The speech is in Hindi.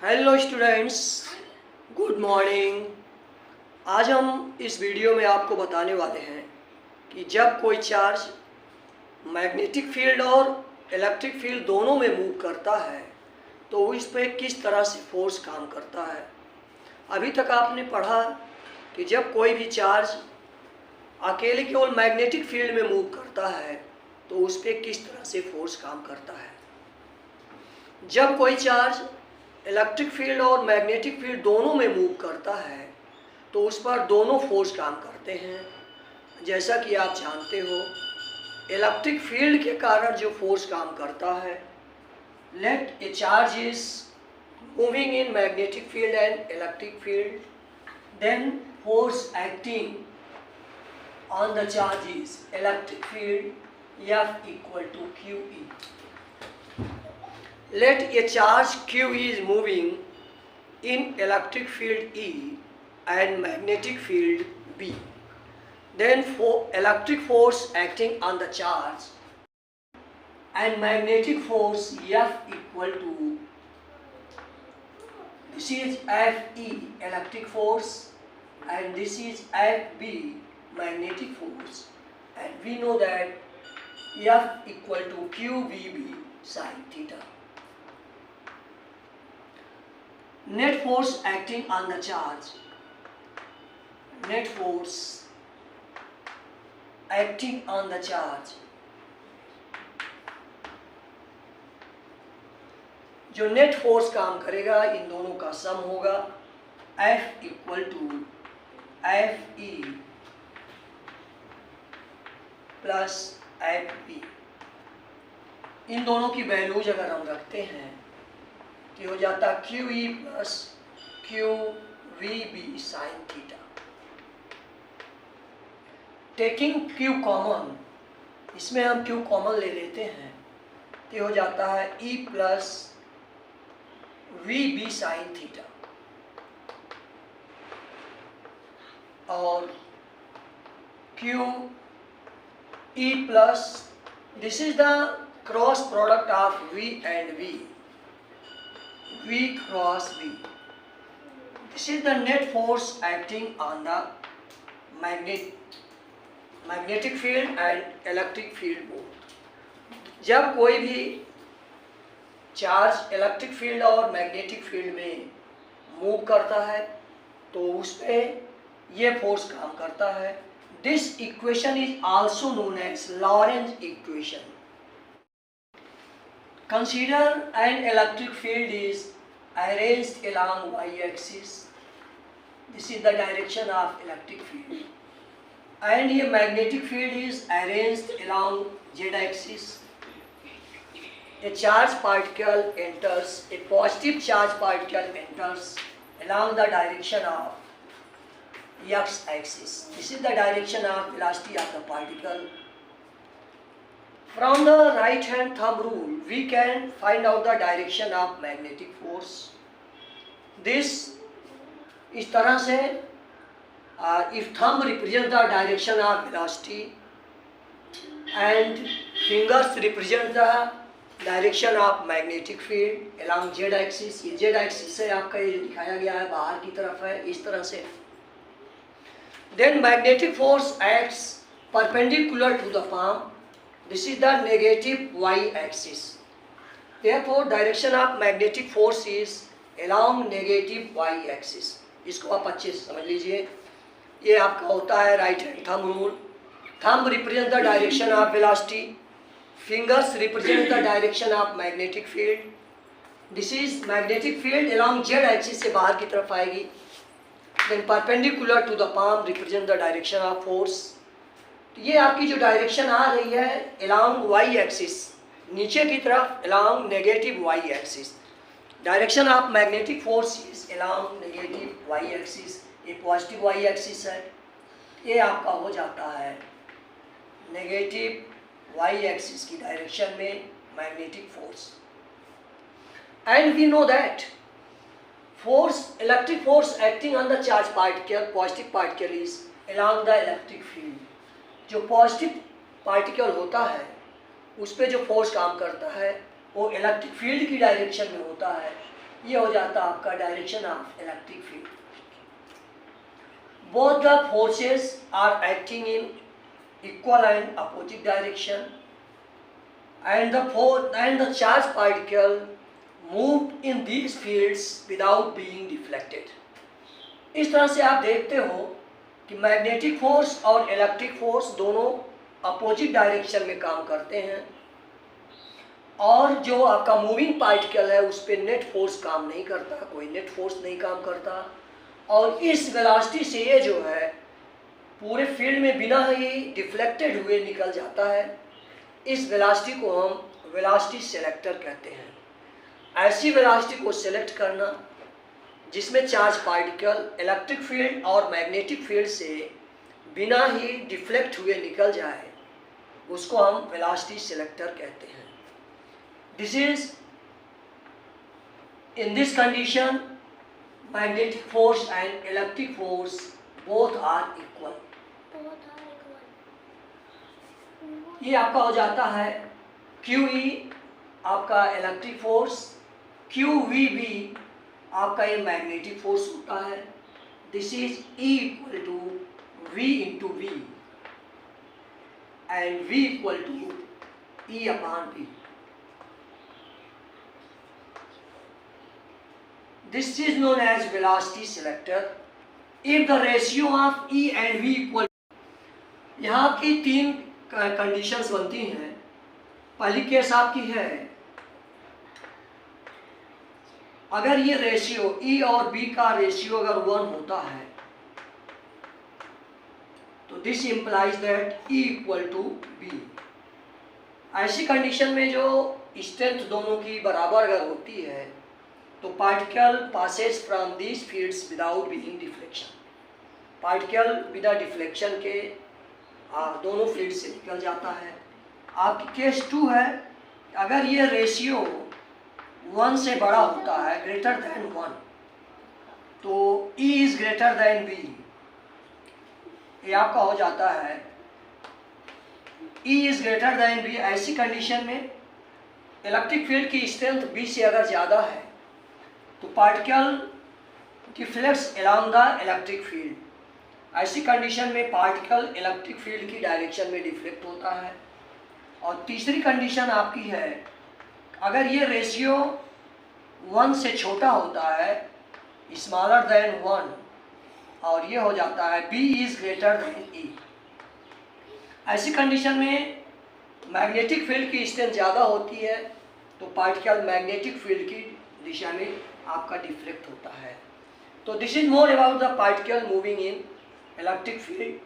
Hello students, good morning. आज हम इस वीडियो में आपको बताने वाले हैं कि जब कोई चार्ज मैग्नेटिक फील्ड और इलेक्ट्रिक फील्ड दोनों में मूव करता है तो इस पर किस तरह से फोर्स काम करता है। अभी तक आपने पढ़ा कि जब कोई भी चार्ज अकेले केवल मैग्नेटिक फील्ड में मूव करता है तो उस पर किस तरह से फोर्स काम करता है। जब कोई चार्ज इलेक्ट्रिक फील्ड और मैग्नेटिक फील्ड दोनों में मूव करता है तो उस पर दोनों फोर्स काम करते हैं। जैसा कि आप जानते हो, इलेक्ट्रिक फील्ड के कारण जो फोर्स काम करता है, let a charge is moving in magnetic field and electric field, then force acting on the charge is electric field F equal to QE. Let a charge Q is moving in electric field E and magnetic field B. Then for electric force acting on the charge and magnetic force F equal to, this is Fe electric force and this is Fb magnetic force, and we know that F equal to QVB sin theta. Net force acting on the charge, net force acting on the charge, जो नेट फोर्स काम करेगा इन दोनों का सम होगा F equal to Fe plus Fb। इन दोनों की वैल्यूज अगर हम रखते हैं तो हो जाता QE plus QVB sine theta. Taking Q common, इसमें हम Q कॉमन ले लेते हैं तो हो जाता है E plus VB sine theta, और Q E plus, this is the cross product of V and V, V cross V. This is the net force acting on the magnetic field and electric field both. जब कोई भी चार्ज इलेक्ट्रिक फील्ड और मैग्नेटिक फील्ड में मूव करता है तो उस पर ये फोर्स काम करता है। This equation is also known as Lorentz equation. Consider an electric field is arranged along y-axis. This is the direction of electric field. And a magnetic field is arranged along z-axis. A charged particle enters, a positive charged particle enters along the direction of x-axis. This is the direction of velocity of the particle. From the right hand thumb rule, we can find out the direction of magnetic force. This, इस तरह से, if thumb represents the direction of velocity and fingers represent the direction of magnetic field along z-axis, ये z-axis से आपका ये दिखाया गया है, बाहर की तरफ है इस तरह से। Then magnetic force acts perpendicular to the palm. This is the negative y-axis. Therefore, direction of magnetic force is along negative y-axis. इसको आप अच्छे से समझ लीजिए। ये आपका होता है right hand thumb rule. Thumb represent the direction of velocity, fingers represent the direction of magnetic field. This is magnetic field along z-axis से बाहर की तरफ आएगी। Then perpendicular to the palm represent the direction of force. ये आपकी जो डायरेक्शन आ रही है along y एक्सिस, नीचे की तरफ along negative y axis. Direction of magnetic force is along negative y axis, ये पॉजिटिव y एक्सिस है, ये आपका हो जाता है नेगेटिव y एक्सिस की डायरेक्शन में magnetic force. And we know that force, electric force acting on the charge particle, positive particle is along the electric field. जो पॉजिटिव पार्टिकल होता है उस पर जो फोर्स काम करता है वो इलेक्ट्रिक फील्ड की डायरेक्शन में होता है। ये हो जाता है आपका direction of electric field. Both the forces are acting in equal and opposite direction and the charged particle moved in these fields without being deflected। इस तरह से आप देखते हो कि मैग्नेटिक फोर्स और इलेक्ट्रिक फोर्स दोनों अपोजिट डायरेक्शन में काम करते हैं, और जो आपका मूविंग पार्टिकल है उस पर नेट फोर्स काम नहीं करता, कोई नेट फोर्स नहीं काम करता, और इस वेलोसिटी से ये जो है पूरे फील्ड में बिना ही डिफ्लेक्टेड हुए निकल जाता है। इस वेलोसिटी को हम वेलोसिटी सेलेक्टर कहते हैं। ऐसी वेलोसिटी को सेलेक्ट करना जिसमें चार्ज पार्टिकल इलेक्ट्रिक फील्ड और मैग्नेटिक फील्ड से बिना ही डिफ्लेक्ट हुए निकल जाए, उसको हम वेलोसिटी सेलेक्टर कहते हैं। This is in this condition magnetic force and electric force both are equal. ये आपका हो जाता है QE आपका इलेक्ट्रिक फोर्स, QVB आपका ये मैग्नेटिक फोर्स होता है। This is E equal to V into V and V equal to E upon V। This is known as velocity selector. If the ratio of E and V equal, यहाँ की तीन कंडीशंस बनती हैं। पहली केस आपकी है अगर ये रेशियो E और B का रेशियो अगर 1 होता है तो this implies that E equal to B। ऐसी कंडीशन में जो स्ट्रेंथ दोनों की बराबर अगर होती है तो particle passes from these fields without being deflection. Particle बिना डिफ्लेक्शन के दोनों फील्ड से निकल जाता है। आपकी केस 2 है अगर ये रेशियो 1 से बड़ा होता है, ग्रेटर देन 1, तो E is greater than B। ये आपका हो जाता है E is greater than B। ऐसी कंडीशन में इलेक्ट्रिक फील्ड की स्ट्रेंथ B से अगर ज़्यादा है तो particle deflects along the electric field. ऐसी कंडीशन में पार्टिकल इलेक्ट्रिक फील्ड की डायरेक्शन में डिफ्लेक्ट होता है। और तीसरी कंडीशन आपकी है अगर ये रेशियो 1 से छोटा होता है, स्मॉलर देन 1, और ये हो जाता है B is greater than E। ऐसी कंडीशन में मैग्नेटिक फील्ड की स्ट्रेंथ ज़्यादा होती है तो पार्टिकल मैग्नेटिक फील्ड की दिशा में आपका डिफ्लेक्ट होता है। तो this is more about the particle moving in electric field.